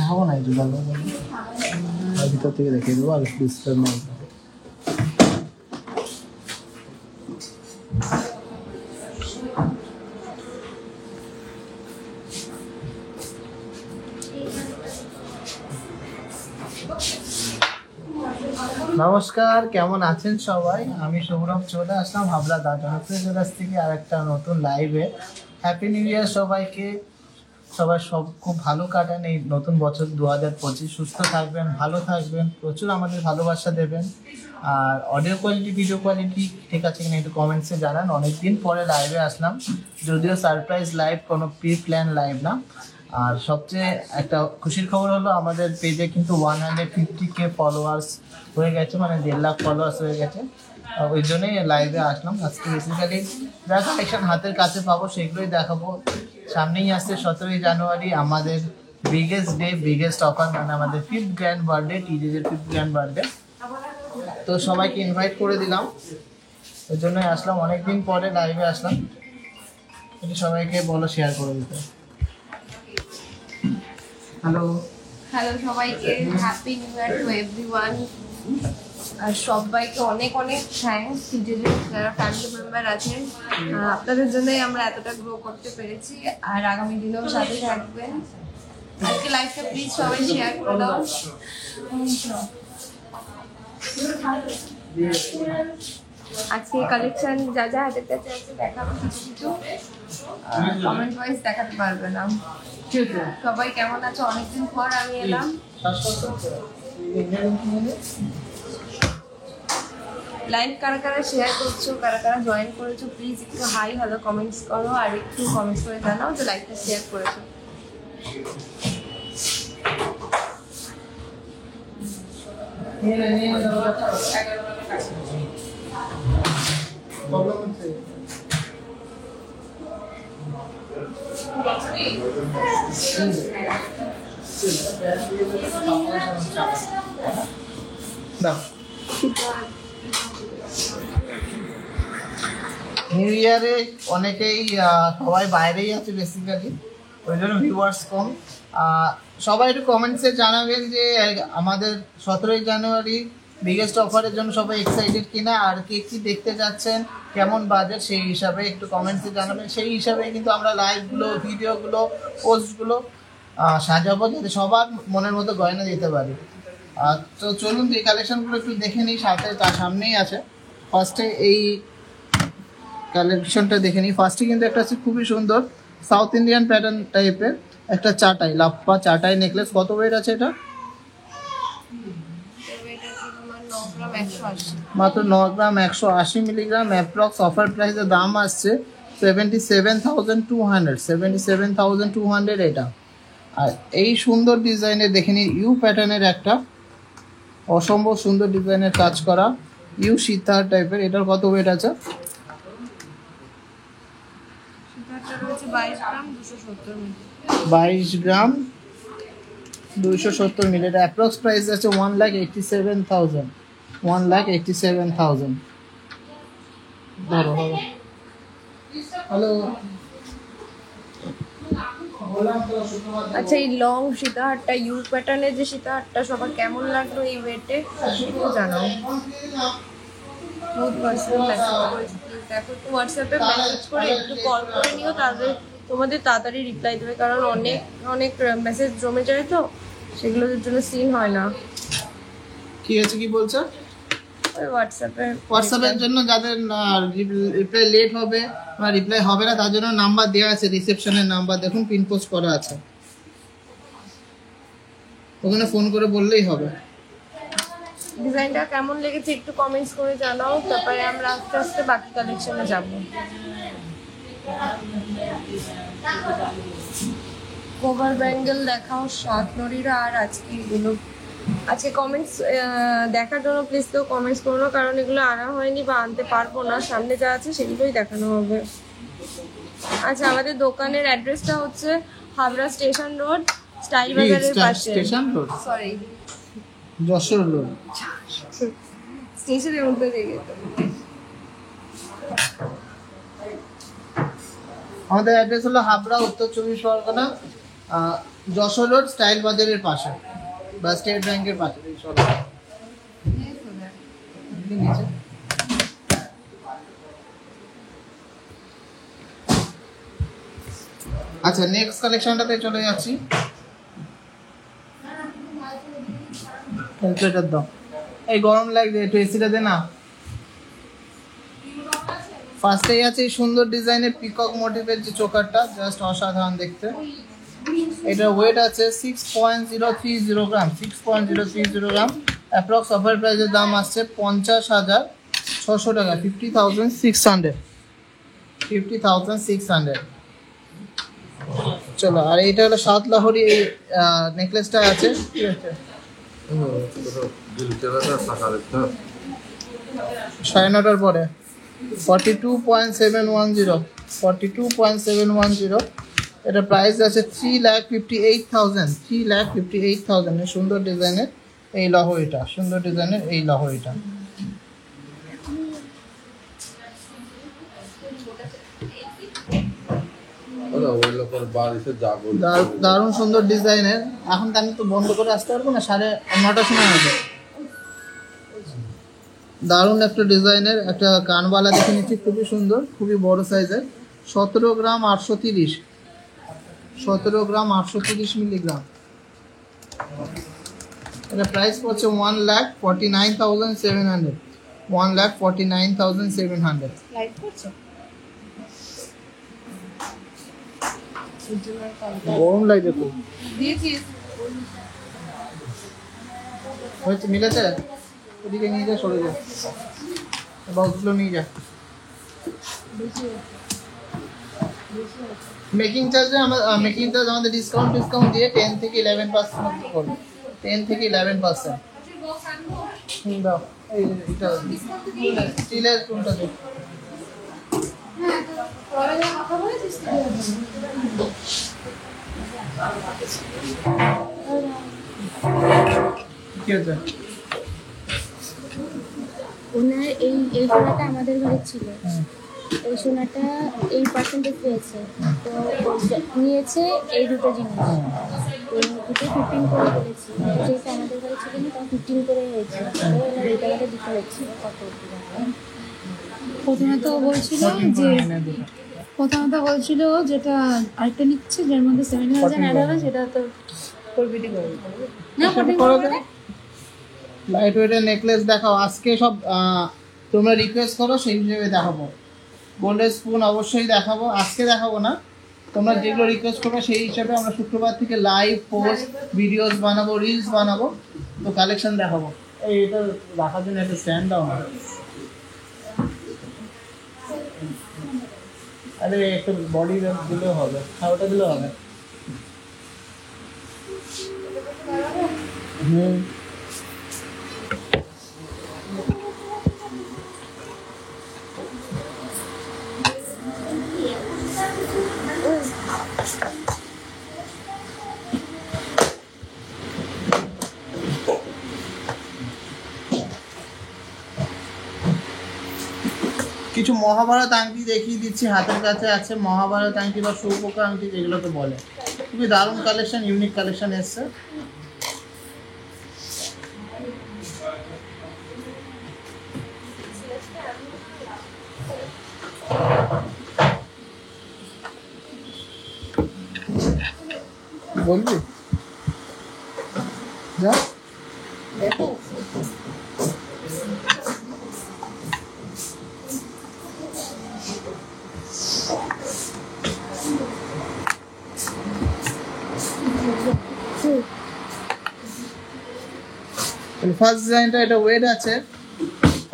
হবো না একটু ভালো ভিতর থেকে দেখে দেবো আর ডিসটার্ব না। নমস্কার, কেমন আছেন সবাই? আমি সৌরভ চলে আসলাম হাবড়া দাঁড়াস থেকে আর একটা নতুন লাইভে। হ্যাপি নিউ ইয়ার সবাইকে। সবাই খুব ভালো কাটান এই নতুন বছর 2025। সুস্থ থাকবেন, ভালো থাকবেন, প্রচুর আমাদের ভালোবাসা দেবেন। আর অডিও কোয়ালিটি, ভিডিও কোয়ালিটি ঠিক আছে কিনা একটু কমেন্টসে জানান। অনেকদিন পরে লাইভে আসলাম, যদিও সারপ্রাইজ লাইভ, কোনো প্রি প্ল্যান লাইভ না। আর সবচেয়ে একটা খুশির খবর হলো আমাদের পেজে কিন্তু 150K ফলোয়ার্স হয়ে গেছে, মানে 1.5 লাখ ফলোয়ার্স হয়ে গেছে। ওই জন্যই লাইভে আসলাম আজকে। বেসিক্যালি যা কালেকশন হাতের কাছে পাবো সেগুলোই দেখাবো। সামনেই আসছে 17ই জানুয়ারি, আমাদের বিগেস্ট ডে, বিগেস্ট অফার, মানে আমাদের 5th গ্র্যান্ড বার্থডে, টিজের 5th গ্র্যান্ড বার্থডে। তো সবাইকে ইনভাইট করে দিলাম, ওই জন্যই আসলাম, অনেকদিন পরে লাইভে আসলাম। সবাইকে বলো শেয়ার করে দিতে। হ্যালো হ্যালো সবাইকে, happy new year to everyone. আর সবাইকে অনেক অনেক থ্যাঙ্কস, যারা ফ্যামিলি মেম্বার আছেন, আপনাদের জন্যই আমরা এতটা গ্রো করতে পেরেছি। আর আগামী দিনেও সাথে থাকবেন। আজকে লাইভটা প্লিজ সবাই শেয়ার করে দাও। আজকে কালেকশন যা যা হাতের কাছে আছে দেখাবো, কিছু কিছু কমেন্ট ওয়াইজ দেখাতে পারবে না। সবাই কেমন আছো? অনেকদিন পর আমি এলাম। লাইভ কারা কারা শেয়ার করছো, কারা কারা জয়েন করেছো, প্লিজ একটু হাই হ্যালো কমেন্টস করো, আর একটু কমেন্টস করে জানাও যে লাইভটা শেয়ার করেছো। নিউ ইয়ারে অনেকেই সবাই বাইরেই আছে বেসিক্যালি, ওই জন্য ভিউয়ার্স কম। সবাই একটু কমেন্টসে জানাবেন যে আমাদের 17ই জানুয়ারি বিগেস্ট অফারের জন্য সবাই এক্সাইটেড কিনা, আর কে কী দেখতে যাচ্ছেন, কেমন বাজেট, সেই হিসাবে একটু কমেন্টসে জানাবেন। সেই হিসাবে কিন্তু আমরা লাইভগুলো, ভিডিওগুলো, পোস্টগুলো সাজাবো, যাতে সবার মনের মতো গয়না দিতে পারি। তো চলুন এই কালেকশনগুলো একটু দেখে নিই, তার সামনেই আছে। ফার্স্টে এই কালেকশনটা দেখে নিই। ফার্স্টে কিন্তু একটা আছে খুবই সুন্দর সাউথ ইন্ডিয়ান প্যাটার্ন টাইপের একটা চাটাই, লাপ্পা চাটাই নেকলেস। কত ওয়েট আছে এটা? মাত্র 9 গ্রাম 180 মিলিগ্রাম অ্যাপ্রক্স। অফার প্রাইসের দাম আসছে 77,200, 77,200 এটা। আর এই সুন্দর ডিজাইনের দেখে নিই, ইউ প্যাটার্নের একটা অসম্ভব সুন্দর ডিজাইনের কাজ করা ইউ সীতাহার টাইপের। এটার কত ওয়েট আছে? 22 গ্রাম 270 মিলি। এটা অ্যাপ্রক্স প্রাইস আছে 1,87,000, 1,87,000। ধরো হ্যালো। আচ্ছা, এই লং সীতাহারটা, ইউ প্যাটার্নের যে সীতাহারটা, সবার কেমন লাগলো এই ওয়েটে একটু জানাও। বহুত পার্সোনাল মেসেজ করেছি, দেখো একটু হোয়াটসঅ্যাপে মেসেজ করে একটু কল করে নিও, তাহলে তোমাদের তাড়াতাড়ি রিপ্লাই দেবে, কারণ অনেক অনেক মেসেজ জমে যায় তো, সেগুলোর জন্য সিন হয় না। কি আছে কি বলছো? ওই হোয়াটসঅ্যাপের জন্য যাদের রিপ্লাই লেট হবে বা রিপ্লাই হবে না, তার জন্য নাম্বার দেওয়া আছে, রিসেপশনের নাম্বার দেখুন, পিন পোস্ট করা আছে, ওখানে ফোন করে বললেই হবে। ডিজাইনটা কেমন লেগেছে একটু কমেন্টস করে জানাও, তারপরে আমরা আস্তে আস্তে বাকি কালেকশনে যাব। কভার ব্যাঙ্গেল দেখাও সাতনরীরা। আর আজকে এগুলো, আজকে কমেন্টস দেখার জন্য প্লিজ কেউ কমেন্টস করো না, কারণ এগুলো আনা হয়নি বা আনতে পারবো না, সামনে যা আছে সেগুলোই দেখানো হবে। আচ্ছা, আমাদের দোকানের অ্যাড্রেসটা হচ্ছে হাবড়া স্টেশন রোড, স্টাইল বাজারের পাশে। Station road, sorry, Jessore road, স্টেশনের মধ্যে লেগে গেছে। আমাদের অ্যাড্রেস হলো হাবড়া, উত্তর 24 পরগনা, যশোর রোড, স্টাইল বাজারের পাশে বা স্টেট ব্যাংকের পাশে। আচ্ছা, নেক্সট কালেকশনটাতে চলে যাচ্ছি। ক্যালকুলেটর দাও, এই গরম লাগছে, একটু এসিটা দে না। ফার্স্টেই আছে এই সুন্দর ডিজাইনের পিকক মোটিভের যে চোকারটা, জাস্ট অসাধারণ দেখতে। এটা ওয়েট আছে 6.030 গ্রাম, 6.030 গ্রাম। অ্যাপ্রক্স অফার প্রাইসের দাম আসছে 50,600 টাকা, 50,600, 50,600। চলো, আর এইটা হলো সাত লাহোরি, এই নেকলেসটা আছে, ঠিক আছে, 9:30 পরে 42.710, 42.710। এটা প্রাইস আছে 3,58,000, 3,58,000। সুন্দর ডিজাইনের এই লাহোরিটা, সুন্দর ডিজাইনের এই লাহোরিটা। দারুণ সুন্দর ডিজাইনের। এখন তো আমি তো বন্ধ করে আসতে পারবো না, 9:30 সময় হবে। দারুণ একটা ডিজাইনের একটা কানবালা দেখে নিচ্ছি, খুবই সুন্দর, খুবই বড় সাইজের। 17 গ্রাম 830, 17 গ্রাম 830 মিলিগ্রাম। এটা প্রাইস পড়ছে 1,49,700, 1,49,700। গরম লাগছে খুব। হয়েছে, মিলেছে? ওদিকে নিয়ে যা, সরে যা, বক্সগুলো নিয়ে যা। মেকিং চার্জে আমাদের ডিসকাউন্ট দিয়ে 10 থেকে 11% করবে, 10 থেকে 11%। দাও, এইটা স্টিলের কোনটা দেখ। কি হচ্ছে? ওনার এই সোনাটা আমাদের ঘরে ছিল, এই সোনাটা 8% পেয়েছে, তো নিয়েছে এই দুটো জিনিস, এই দুটো 15 করে বলেছি, যেহেতু আমাদের ঘরে ছিল না, তখন 15 করে হয়েছে, ওনার এইটা আমাকে দিতে হচ্ছে। কত প্রথমে তো বলছিল যেটা আরেকটা নিচ্ছে, যার মধ্যে 7,000 অ্যাড হবে, সেটা তো করবিটি করবে না, লাইট ওয়েটের নেকলেস দেখাও আজকে। সব তোমরা রিকোয়েস্ট করো, সেই হিসেবে দেখাবো। গোল্ডের স্পুন অবশ্যই দেখাবো, আজকে দেখাবো না, তোমরা যেগুলো রিকোয়েস্ট করবে সেই হিসাবে আমরা শুক্রবার থেকে লাইভ পোস্ট ভিডিওস বানাবো, রিলস বানাবো, তো কালেকশন দেখাবো। এটা রাখার জন্য একটা স্ট্যান্ড দাও না, আরে একটু বডি দিলেও হবে, হ্যাঁ ওটা দিলেও হবে। কিছু মহাভারত আংটি দেখিয়ে দিচ্ছি, হাতের কাছে আছে মহাভারত আংটি বা সৌপোকা আংটি যেগুলোকে বলে। খুবই দারুণ কালেকশন, ইউনিক কালেকশন এসছে। বলবি যা ফার্স্ট ডিজাইনটা, এটা ওয়েট আছে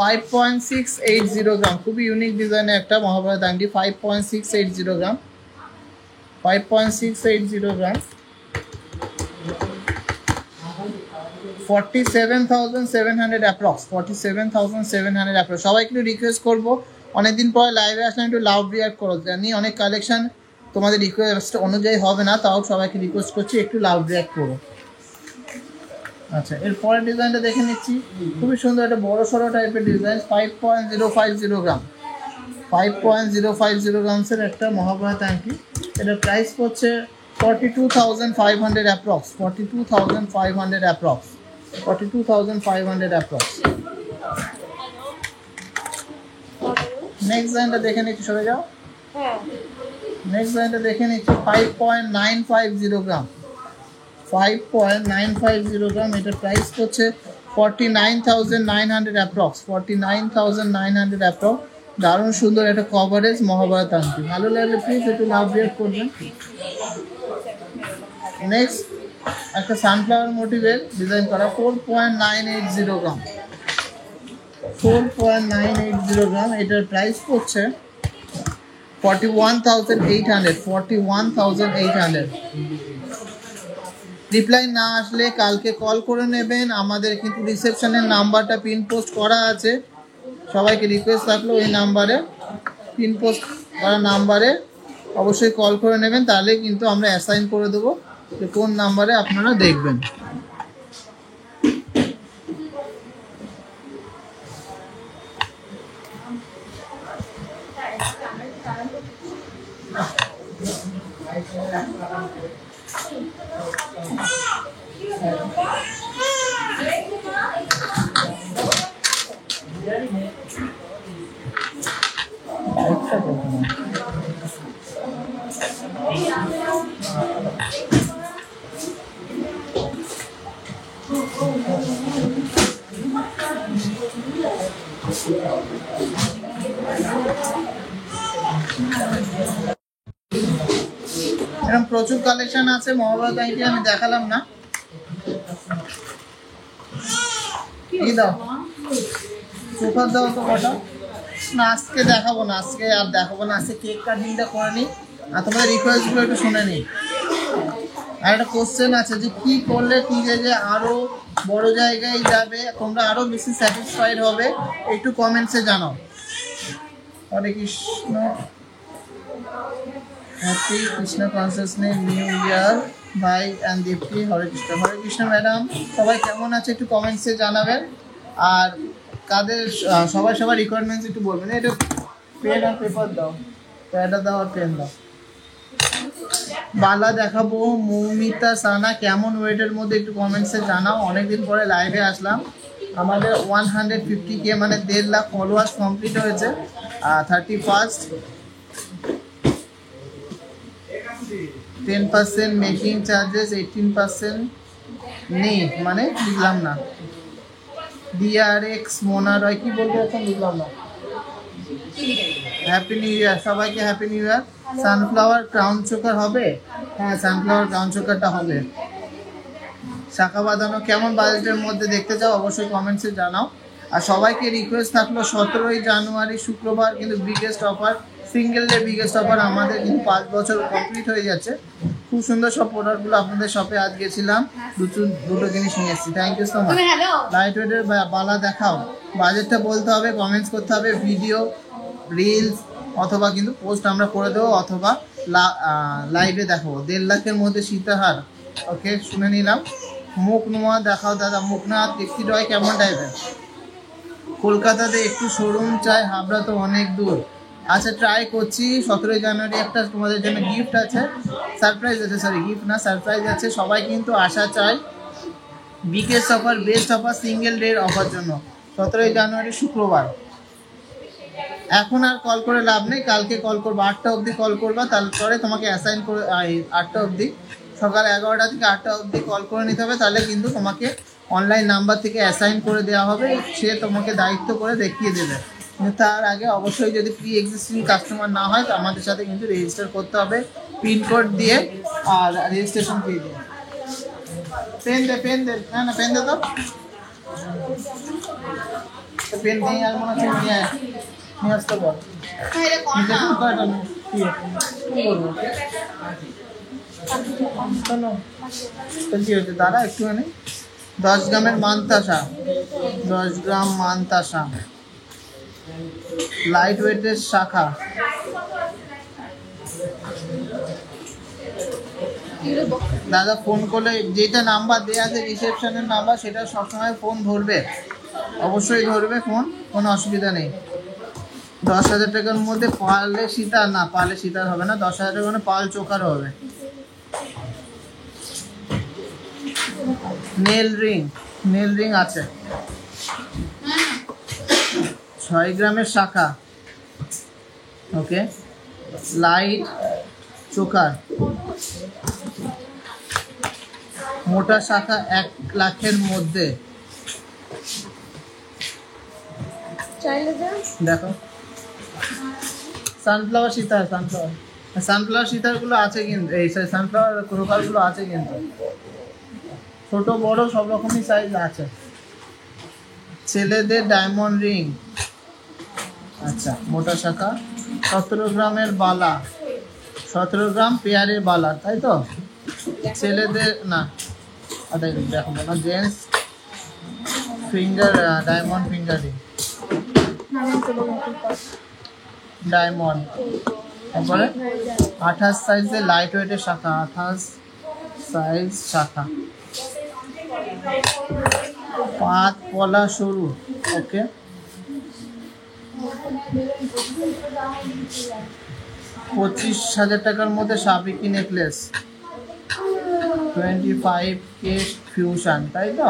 5.680 গ্রাম, খুবই ইউনিক ডিজাইনের একটা মহাভারত আংটি। 5.680 গ্রাম, 5.680 গ্রাম, 47,700 অ্যাপ্রক্স, 47,700 অ্যাপ্রক্স। সবাই একটু রিকোয়েস্ট করবো, অনেকদিন পরে লাইভে আসলাম, একটু লাউড রিয়াক্ট করো। জানি অনেক কালেকশন তোমাদের রিকোয়েস্ট অনুযায়ী হবে না, তাও সবাইকে রিকোয়েস্ট করছি একটু লাউড রিয়াক্ট করো। আচ্ছা, এর পরের ডিজাইনটা দেখে নিচ্ছি, খুবই সুন্দর একটা বড় সড়ো টাইপের ডিজাইন। 5.050 গ্রাম, 5.050 গ্রামসের একটা মহাভারত আংটি। এটার প্রাইস পড়ছে 42,500 অ্যাপ্রক্স, 42,500 অ্যাপ্রক্স, 42,500 অ্যাপ্রক্স। নেক্সট ডিজাইনটা দেখে নিচ্ছি, সরে যাও। নেক্সট ডিজাইনটা দেখে নিচ্ছি 5.950 গ্রাম, 5.950 গ্রাম। এটার প্রাইস হচ্ছে 49,900 অ্যাপ্রক্স, 49,900 অ্যাপ্রক্স। দারুণ সুন্দর একটা কভারেজ মহাভারত আংটি। ভালো লাগলে প্লিজ একটু লাভ রিয়েক্ট করবেন। নেক্সট একটা সানফ্লাওয়ার মোটিভের ডিজাইন করা 4.980 গ্রাম, 4.980 গ্রাম। এটার প্রাইস হচ্ছে 41,800, 41,800। রিপ্লাই না আসলে কালকে কল করে নেবেন। আমাদের কিন্তু রিসেপশনের নাম্বারটা পিন পোস্ট করা আছে, সবাইকে রিকোয়েস্ট থাকলো ওই নাম্বারে, পিন পোস্ট করা নাম্বারে অবশ্যই কল করে নেবেন, তাহলে কিন্তু আমরা অ্যাসাইন করে দেবো যে কোন নাম্বারে আপনারা দেখবেন। এরকম প্রচুর কালেকশন আছে মহাভারত আংটি, আমি দেখালাম না। কি দাও সুপার দাও তো কটা না, আজকে দেখাবো না, আজকে আর দেখাবো না, আজকে কেক কাটিংটা করে নিই আর তোমাদের রিকোয়েস্টগুলো একটু শুনে নিই। আর একটা কোশ্চেন আছে যে কি করলে যে আরো বড় জায়গায় যাবে, তোমরা আরো বেশি স্যাটিসফাইড হবে, একটু কমেন্টসে জানাও। Hare Krishna, happy Krishna consciousness new year ভাই অ্যান্ড দীপ্তি। হরে কৃষ্ণ, হরে কৃষ্ণ ম্যাডাম। সবাই কেমন আছে একটু কমেন্টসে জানাবেন। আর কাদের সবার রিকোয়ারমেন্টস একটু বলবেন। এটা পেন আর পেপার দাও, প্যাডা দাও আর পেন দাও। বালা দেখাবো মৌমিতা সানা, কেমন ওয়েটের মধ্যে একটু কমেন্টসে জানাও। অনেকদিন পরে লাইভে আসলাম। আমাদের 150K মানে 1.5 লাখ ফলোয়ার্স কমপ্লিট হয়েছে। 31st 10% মেকিং চার্জেস, 18% নেই মানে বুঝলাম না। DRX মোনা রয় কি বলতে এখন বুঝলাম না। হ্যাপি নিউ ইয়ার সবাইকে, হ্যাপি নিউ ইয়ার। সানফ্লাওয়ার ক্রাউন চোকার হবে? হ্যাঁ, সানফ্লাওয়ার ক্রাউন চোকারটা হবে। শাখা বাঁধানো কেমন বাজেটের মধ্যে দেখতে চাও অবশ্যই কমেন্টসে জানাও। আর সবাইকে রিকোয়েস্ট থাকলো 17ই জানুয়ারি শুক্রবার কিন্তু biggest offer, single day biggest offer. আমাদের কিন্তু 5 বছর কমপ্লিট হয়ে যাচ্ছে। খুব সুন্দর সব প্রোডাক্টগুলো আপনাদের শপে আজ গেছিলাম, দুটো জিনিস নিয়ে এসেছি। Thank you so much. Light ওয়েটের বালা দেখাও, বাজেটটা বলতে হবে, কমেন্টস করতে হবে। ভিডিও, রিলস অথবা কিন্তু পোস্ট আমরা করে দেবো, অথবা লাইভে দেখাবো। 1.5 লাখের মধ্যে সীতাহার, ওকে শুনে নিলাম। মুখ নোয়া দেখাও দাদা, মুখ না দেখতে হয় কেমন টাইপের। কলকাতাতে একটু শোরুম চাই, হাবড়া তো অনেক দূর। আচ্ছা ট্রাই করছি। 17ই জানুয়ারি একটা তোমাদের জন্য গিফট আছে, সারপ্রাইজ আছে, সরি গিফট না সারপ্রাইজ আছে। সবাই কিন্তু আসা চাই biggest offer, best offer, single ডের অফার জন্য। 17ই জানুয়ারি শুক্রবার। এখন আর কল করে লাভ নেই, কালকে কল করবো, 8টা অবধি কল করবা, তারপরে তোমাকে অ্যাসাইন করে 8টা অবধি সকাল 11টা থেকে 8টা অবধি কল করে নিতে হবে, তাহলে কিন্তু তোমাকে অনলাইন নাম্বার থেকে অ্যাসাইন করে দেওয়া হবে, সে তোমাকে দায়িত্ব করে দেখিয়ে দেবে। কিন্তু তার আগে অবশ্যই যদি প্রি এক্সিস্টিং কাস্টমার না হয় তো আমাদের সাথে কিন্তু রেজিস্টার করতে হবে পিনকোড দিয়ে আর রেজিস্ট্রেশন ফি দিয়ে। পেন দে না পেন দে তো পেন নেই আর মনে হচ্ছে নিয়ে আসতে বল। কি হচ্ছে দাদা একটুখানি 10 গ্রামের মানতাসা, 10 গ্রাম মানতাসা, লাইট ওয়েটের শাখা। দাদা ফোন করলে যেটা নাম্বার দেওয়া আছে রিসেপশনের নাম্বার, সেটা সবসময় ফোন ধরবে, অবশ্যই ধরবে ফোন, কোনো অসুবিধা নেই। 10,000 টাকার মধ্যে পারলে সীতার, না পারলে সীতার হবে না, 10,000 টাকার মধ্যে পাল চোকারও হবে। নেল রিং আছে 6 গ্রামের শাখা, ওকে। লাইট চোকার মোটা শাখা 1 লাখের মধ্যে। দেখো সানফ্লাওয়ার সীতার গুলো আছে কিন্তু, এই সানফ্লাওয়ার ক্রোকার গুলো আছে কিন্তু, ছোট বড় সব রকমই সাইজ আছে। ছেলেদের ডায়মন্ড রিং, আচ্ছা মোটা শাখা 17 গ্রামের বালা, 17 গ্রাম পেয়ারের বালা, তাই তো? ছেলেদের না দেখো না, gents finger diamond finger ring, diamond. তারপরে 28 সাইজের লাইট ওয়েটের শাখা, 28 সাইজ শাখা, 5 পলা সরু, ওকে। 25,000 টাকার মধ্যে সাবিকি নেকলেস, 25K ফিউশন, তাই তো?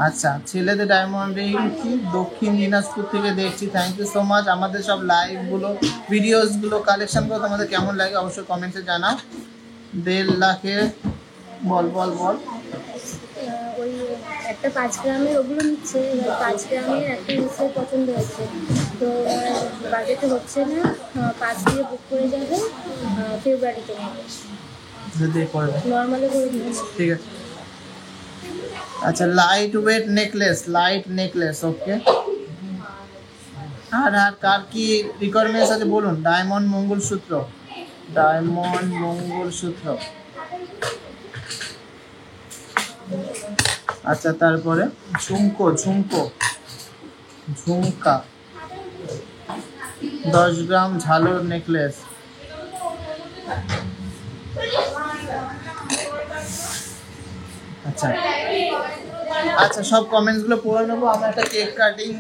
আচ্ছা ছেলেদের ডায়মন্ড রিং কি দক্ষিণ দিনাজপুর থেকে দেখছি, থ্যাংক ইউ সো মাচ। আমাদের সব লাইভগুলো ভিডিওসগুলো কালেকশনগুলো তোমাদের কেমন লাগে অবশ্যই কমেন্টে জানাও। 1.5 লাখের বল ওই একটা 5 গ্রামের ওগুলো নিচ্ছে, এবার 5 গ্রামের একটা নিশ্চয়ই পছন্দ হয়েছে, তো বাজেটে হচ্ছে না, 5 দিয়ে বুক করে যাবে, ফেব্রুয়ারিতে নর্মালি করে দিচ্ছি। ঠিক আছে। আচ্ছা লাইট ওয়েট নেকলেস, ওকে। আর কার কি রিকোয়ারমেন্টস আছে বলুন। ডায়মন্ড মঙ্গলসূত্র, আচ্ছা তারপরে ঝুমকা 10 গ্রাম ঝালর নেকলেস, আচ্ছা সব কমেন্টসগুলো পড়ে নেবো। আমরা একটা কেক কাটিং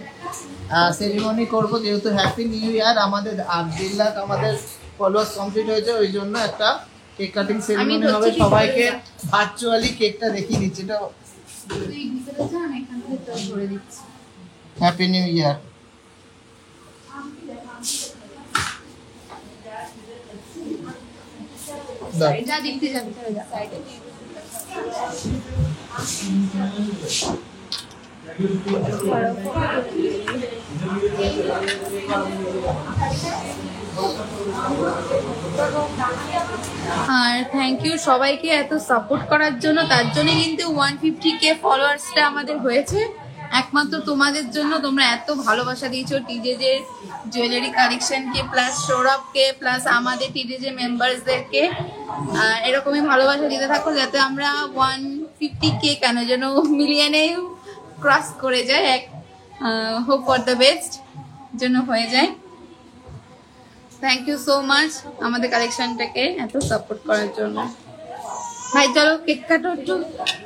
সেরিমনি করবো, যেহেতু হ্যাপি নিউ ইয়ার, আমাদের 1.5 লাখ আমাদের ফলোয়ার্স কমপ্লিট হয়েছে, ওই জন্য একটা কেক কাটিং সেরিমনি হবে। সবাইকে ভার্চুয়ালি কেকটা দেখিয়ে দিচ্ছি, এটা হ্যাপি নিউ ইয়ার। যা দেখতে যাবি সাইডে। আর থ্যাংক ইউ সবাইকে এত সাপোর্ট করার জন্য, তার জন্য কিন্তু 150K ফলোয়ার্সটা আমাদের হয়েছে একমাত্র তোমাদের জন্য। তোমরা এত ভালোবাসা দিয়েছো টিজেজের জুয়েলারি কালেকশনকে, প্লাস সৌরভকে, প্লাস আমাদের টিজেজের মেম্বার্সদেরকে, এরকমই ভালোবাসা দিতে থাকো যাতে আমরা 150K কেন যেন মিলিয়নে ক্রস করে যায়, হোপ ফর দ্য বেস্ট জন্য হয়ে যায়। থ্যাংক ইউ সো মাচ আমাদের কালেকশনটাকে এত সাপোর্ট করার জন্য। ভাই চলো কেক কাটো একটু।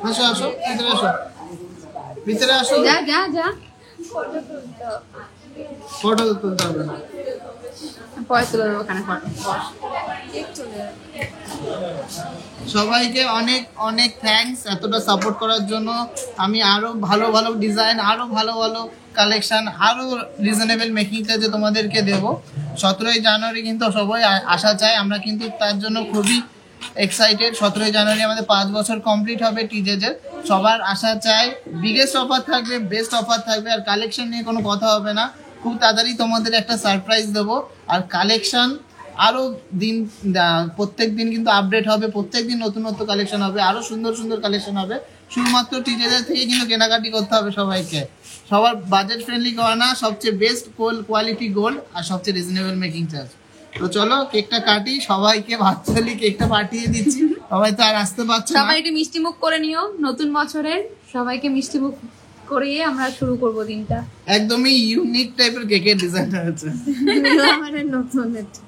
আসো ভিতরে আসো। যা ফটো তুলতে হবে, পরে তুলে দেবো ওখানে ফটো। সবাইকে অনেক অনেক থ্যাঙ্কস এতটা সাপোর্ট করার জন্য। আমি আরো ভালো ডিজাইন, আরো ভালো কালেকশন, আরো রিজনেবল মেকিংটা যে তোমাদেরকে দেব। 17ই জানুয়ারি কিন্তু সবাই আসা চাই, আমরা কিন্তু তার জন্য খুবই এক্সাইটেড। 17 জানুয়ারি আমাদের 5 বছর কমপ্লিট হবে টিজেজের। সবার আশা চাই বিগেস্ট অফার থাকবে, বেস্ট অফার থাকবে, আর কালেকশন নিয়ে কোনো কথা হবে না। খুব তাড়াতাড়ি তোমাদের একটা সারপ্রাইজ দেবো। আর কালেকশন আরও দিন প্রত্যেক দিন কিন্তু আপডেট হবে, প্রত্যেক দিন নতুন নতুন কালেকশন হবে, আরও সুন্দর সুন্দর কালেকশন হবে। শুধুমাত্র টিজেজের থেকে কিন্তু কেনাকাটি করতে হবে সবাইকে। সবার বাজেট ফ্রেন্ডলি গয়না, সবচেয়ে বেস্ট কোয়ালিটি গোল্ড, আর সবচেয়ে রিজনেবল মেকিং চার্জ। তো চলো কেকটা কাটি, সবাইকে ভার্চুয়ালি কেকটা পাঠিয়ে দিচ্ছি। সবাই তো আর আসতে পারছে না। সবাই একটু মিষ্টি মুখ করে নিও নতুন বছরের, সবাইকে মিষ্টি মুখ করিয়ে আমরা শুরু করব দিনটা। একদমই ইউনিক টাইপের কেকের ডিজাইনটা হচ্ছে। আমাদের নতুন এটা।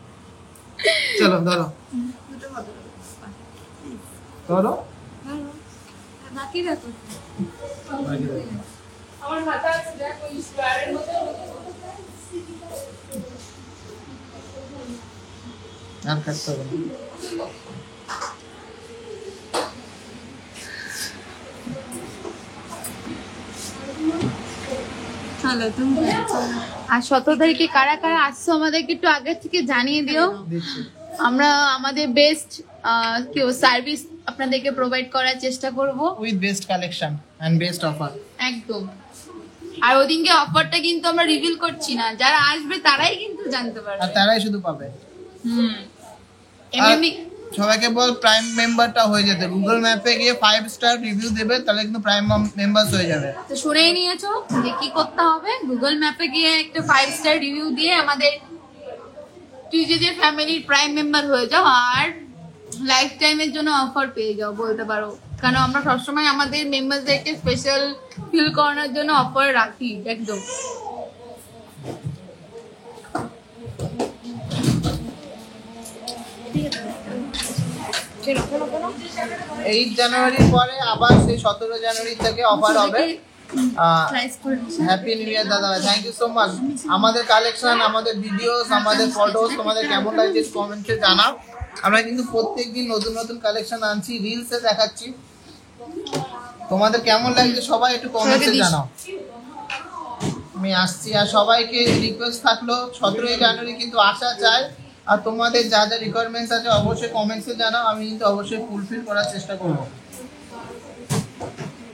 চলো ধরো ধরো বাকি রাখো। আমার হাতে আছে দেখো স্কয়ারের মতো। আর কাটতে হবে না। চলো তুমি আর 17 তারিখে কারা কারা আসছো আমাদেরকে একটু আগে থেকে জানিয়ে দিও। দিচ্ছি। আমরা আমাদের বেস্ট সার্ভিস আপনাদেরকে প্রোভাইড করার চেষ্টা করব with best collection and best offer. একদম। আর ওদিনকে অফারটা কিন্তু আমরা রিভিল করছি না, যারা আসবে তারাই কিন্তু জানতে আর পারবে। তারাই শুধু পাবে। এমনি সবাইকে বল প্রাইম মেম্বারটা হয়ে যেতে। গুগল ম্যাপে গিয়ে 5 স্টার রিভিউ দেবে, তাহলে কিন্তু প্রাইম মেম্বারস হয়ে যাবে। তো শুনেই নিয়েছো যে কি করতে হবে। গুগল ম্যাপে গিয়ে একটা 5 স্টার রিভিউ দিয়ে আমাদের টিজেজের ফ্যামিলির প্রাইম মেম্বার হয়ে যাও, আর লাইফ টাইমের জন্য অফার পেয়ে যাও বলতে পারো। কারণ আমরা সবসময় আমাদের মেম্বারদেরকে স্পেশাল ফিল করানোর জন্য অফার রাখি একদম। 8 জানুয়ারির পরে আবার সেই 17 জানুয়ারি থেকে অফার হবে। হ্যাপি নিউ ইয়ার দাদা, থ্যাংক ইউ সো মাচ। আমাদের কালেকশন, আমাদের ভিডিওস, আমাদের ফটোস তোমাদের কেমন লাগছে কমেন্টে জানাও। আমরা কিন্তু প্রত্যেকদিন নতুন নতুন কালেকশন আনছি, রিলসে দেখাচ্ছি। তোমাদের কেমন লাগছে সবাই একটু কমেন্টে জানাও। আমি আসছি। আর সবাইকে রিকোয়েস্ট থাকলো 17 জানুয়ারি কিন্তু আসা চাই। আর তোমাদের যা যা রিকোয়ারমেন্টস আছে অবশ্যই কমেন্টসে জানাও, আমি কিন্তু অবশ্যই ফুলফিল করার চেষ্টা করব।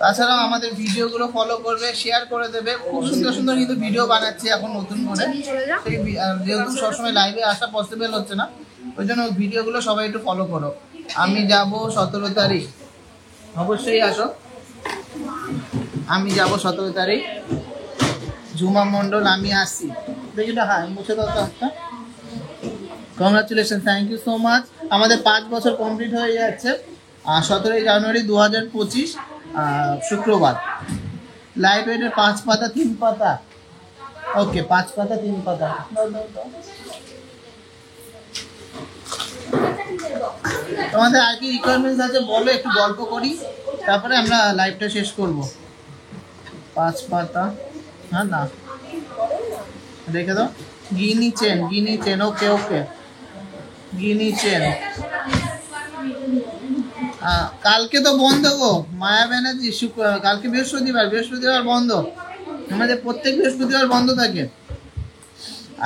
তাছাড়াও আমাদের ভিডিওগুলো ফলো করবে, শেয়ার করে দেবে। খুব সুন্দর সুন্দর কিন্তু ভিডিও বানাচ্ছি এখন নতুন করে। যেহেতু সবসময় লাইভে আসা পসিবল হচ্ছে না, ওই জন্য ভিডিওগুলো সবাই একটু ফলো করো। আমি যাব 17 তারিখ, অবশ্যই আসো। আমি যাব 17 তারিখ। ঝুমা মন্ডল, আমি আসছি। দেখি না, হ্যাঁ মুছে দাও তো একটা। Congratulation, thank you so much. আমাদের 5 বছর কমপ্লিট হয়ে যাচ্ছে। 17 জানুয়ারি 2025 শুক্রবার। লাইট ওয়েটের 5 পাতা 3 পাতা। ওকে, 5 পাতা 3 পাতা। তোমাদের আর কি রিকোয়ারমেন্টস আছে বলো, একটু গল্প করি, তারপরে আমরা লাইভটা শেষ করব। 5 পাতা, হ্যাঁ না রেখে দাও। গিনি চেন, ওকে ওকে, গিনি চেন। কালকে তো বন্ধ গো মায়া ব্যানার্জি, কালকে বৃহস্পতিবার বন্ধ। আমাদের প্রত্যেক বৃহস্পতিবার বন্ধ থাকে।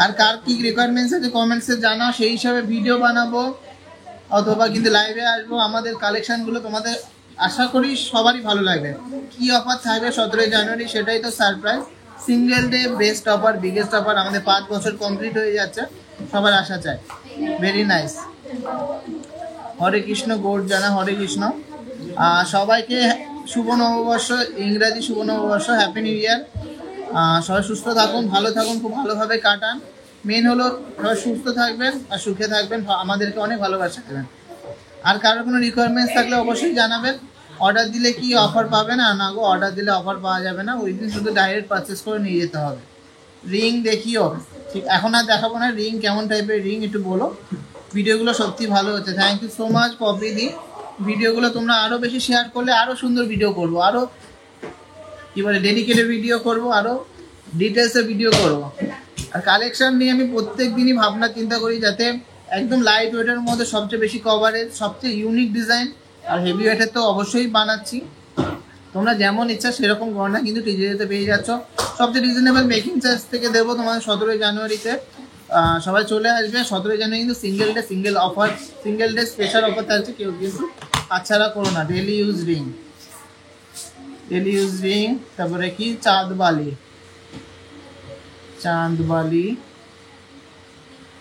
আর কার কি রিকোয়ারমেন্টস আছে কমেন্টসে জানাও, সেই হিসাবে ভিডিও বানাবো অথবা কিন্তু লাইভে আসবো। আমাদের কালেকশনগুলো তোমাদের আশা করি সবারই ভালো লাগবে। কি অফার থাকবে 17 জানুয়ারি সেটাই তো surprise. Single day best offer, biggest offer. আমাদের 5 বছর কমপ্লিট হয়ে যাচ্ছে, সবার আশা চাই। Very nice. হরে কৃষ্ণ, গৌড় জানা, হরে কৃষ্ণ। সবাইকে শুভ নববর্ষ, ইংরাজি শুভ নববর্ষ, হ্যাপি নিউ ইয়ার। সবাই সুস্থ থাকুন, ভালো থাকুন, খুব ভালোভাবে কাটান। মেন হলো সবাই সুস্থ থাকবেন আর সুখে থাকবেন, আমাদেরকে অনেক ভালোবাসা দেবেন। আর কারোর কোনো রিকোয়ারমেন্টস থাকলে অবশ্যই জানাবেন। অর্ডার দিলে কি অফার পাবে না? না গো, অর্ডার দিলে অফার পাওয়া যাবে না, ওই দিন শুধু ডাইরেক্ট পারচেস করে নিয়ে যেতে হবে। রিং দেখিও, ঠিক এখন আর দেখাবো না। রিং কেমন টাইপের রিং একটু বলো। ভিডিওগুলো সত্যি ভালো হচ্ছে, thank you so much Popi দি। ভিডিওগুলো তোমরা আরও বেশি শেয়ার করলে আরও সুন্দর ভিডিও করবো, আরও কী বলে ডেডিকেটেড ভিডিও করবো, আরও ডিটেলসে ভিডিও করবো। আর কালেকশন নিয়ে আমি প্রত্যেক দিনই ভাবনা চিন্তা করি যাতে একদম লাইট ওয়েটের মধ্যে সবচেয়ে বেশি কভারেজ, সবচেয়ে ইউনিক ডিজাইন। আর হেভি ওয়েটের তো অবশ্যই বানাচ্ছি। তোমরা যেমন ইচ্ছা সেরকম গয়না কিন্তু টিজেতে পেয়ে যাচ্ছ। সবচেয়ে রিজনেবল মেকিং চার্জ থেকে দেবো তোমাদের 17 জানুয়ারিতে। সবাই চলে আসবে। 17 জানুয়ারি কিন্তু সিঙ্গেল ডে স্পেশাল অফার থাকছে, কেউ কিন্তু আচ্ছাড়া করো না। ডেলি ইউজ রিং, তারপরে কি চাঁদবালি,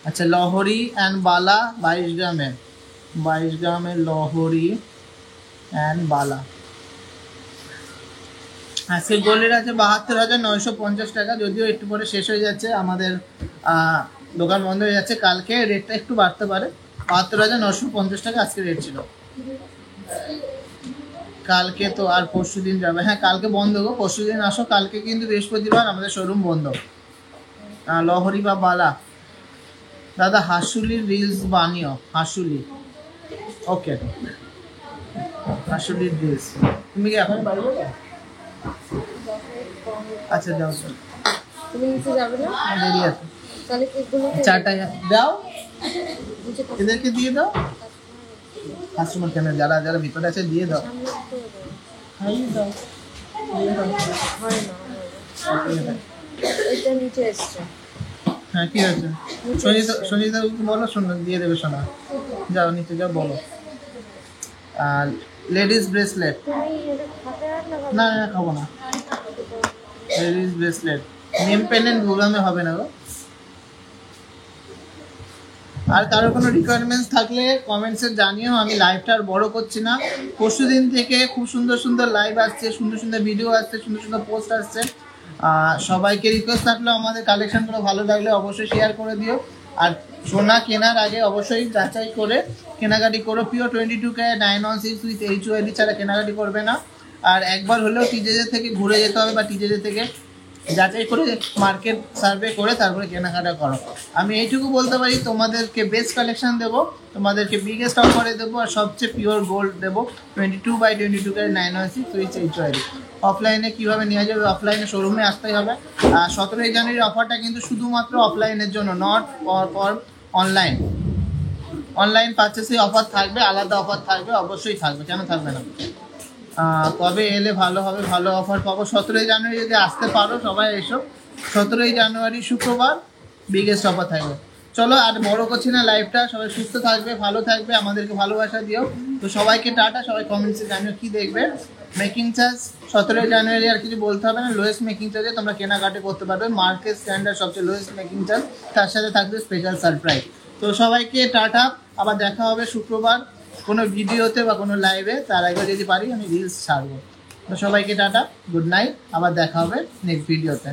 আচ্ছা লহরি অ্যান্ড বালা 22 গ্রামের লহরি অ্যান্ড বালা। আজকে গোল্ডের আছে 72,950 টাকা, যদিও একটু পরে শেষ হয়ে যাচ্ছে, আমাদের দোকান বন্ধ হয়ে যাচ্ছে। কালকে রেটটা একটু বাড়তে পারে। 72,950 টাকা আজকে রেট ছিল। কালকে তো আর পরশু দিন যাবে। হ্যাঁ কালকে বন্ধ গো, পরশু দিন আসো। কালকে কিন্তু বৃহস্পতিবার, আমাদের শোরুম বন্ধ। লহরি বা বালা দাদা, হাসুলির রিলস বানিও। ওকে, হাসুলির রিলস। তুমি কি এখন বাড়ি যাবে? আচ্ছা যাও, তুমি নিচে যাবে না? দেরি আছে। তাহলে কেকগুলো চারটা দাও, এদেরকে দিয়ে দাও। কাস্টমার কেন, যারা যারা ভিতরে আছে দিয়ে দাও। খাইয়ে দাও, দিয়ে দাও। দিয়ে দাও। এটা নিচে এসছে। হ্যাঁ কি আছে? সঞ্জিতা বলো, শোনো দিয়ে দেবে। শোনা যাও, নিচে যাও, বলো। আর লেডিস ব্রেসলেট। তুমি এটা খাতে আর না না খাবো না। লেডিস ব্রেসলেট নেম পেন প্রোগ্রামে হবে না গো। আর কারোর কোনো রিকোয়ারমেন্টস থাকলে কমেন্টসে জানিও। আমি লাইভটা আর বড় করছি না। পরশু দিন থেকে খুব সুন্দর সুন্দর লাইভ আসছে, সুন্দর সুন্দর ভিডিও আসছে, সুন্দর সুন্দর পোস্ট আসছে। সবাইকে রিকোয়েস্ট থাকলো, আমাদের কালেকশনগুলো ভালো লাগলে অবশ্যই শেয়ার করে দিও। আর সোনা কেনার আগে অবশ্যই যাচাই করে কেনাকাটি করো। পিওর 22K 916 উইথ HOLD ছাড়া কেনাকাটি করবে না। আর একবার হলেও টিজেজে থেকে ঘুরে যেতে হবে, বা টিজেজে থেকে যাচাই করে মার্কেট সার্ভে করে তারপরে কেনাকাটা করো। আমি এইটুকু বলতে পারি, তোমাদেরকে বেস্ট কালেকশন দেবো, তোমাদেরকে বিগেস্ট অফারে দেবো, আর সবচেয়ে পিওর গোল্ড দেবো। 22/22K 916 with HOLD। অফলাইনে কীভাবে নেওয়া যাবে? অফলাইনে শোরুমে আসতেই হবে। আর 17 জানুয়ারির অফারটা কিন্তু শুধুমাত্র অফলাইনের জন্য, নট ফর অনলাইন পারচেসে অফার থাকবে, আলাদা অফার থাকবে, অবশ্যই থাকবে, কেন থাকবে না? কবে এলে ভালো হবে, ভালো অফার পাবো? 17 জানুয়ারি যদি আসতে পারো সবাই এসো। 17 জানুয়ারি শুক্রবার বিগেস্ট অফার থাকবে। চলো আর বড় করছি না লাইভটা। সবাই সুস্থ থাকবে, ভালো থাকবে, আমাদেরকে ভালোবাসা দিও। তো সবাইকে টাটা। সবাই কমেন্টসে জানিও কি দেখবে। মেকিং চার্জ 17 জানুয়ারি আর কিছু বলতে হবে না। লোয়েস্ট মেকিং চার্জে তোমরা কেনাকাটি করতে পারবে। মার্কেট স্ট্যান্ডার্ড সবচেয়ে লোয়েস্ট মেকিং চার্জ, তার সাথে থাকবে স্পেশাল সারপ্রাইজ। তো সবাইকে টাটা। আবার দেখা হবে শুক্রবার কোনো ভিডিওতে বা কোনো লাইভে। তার আগে যদি পারি আমি রিলস ছাড়বো। তো সবাইকে টাটা, গুড নাইট। আবার দেখা হবে নেক্সট ভিডিওতে।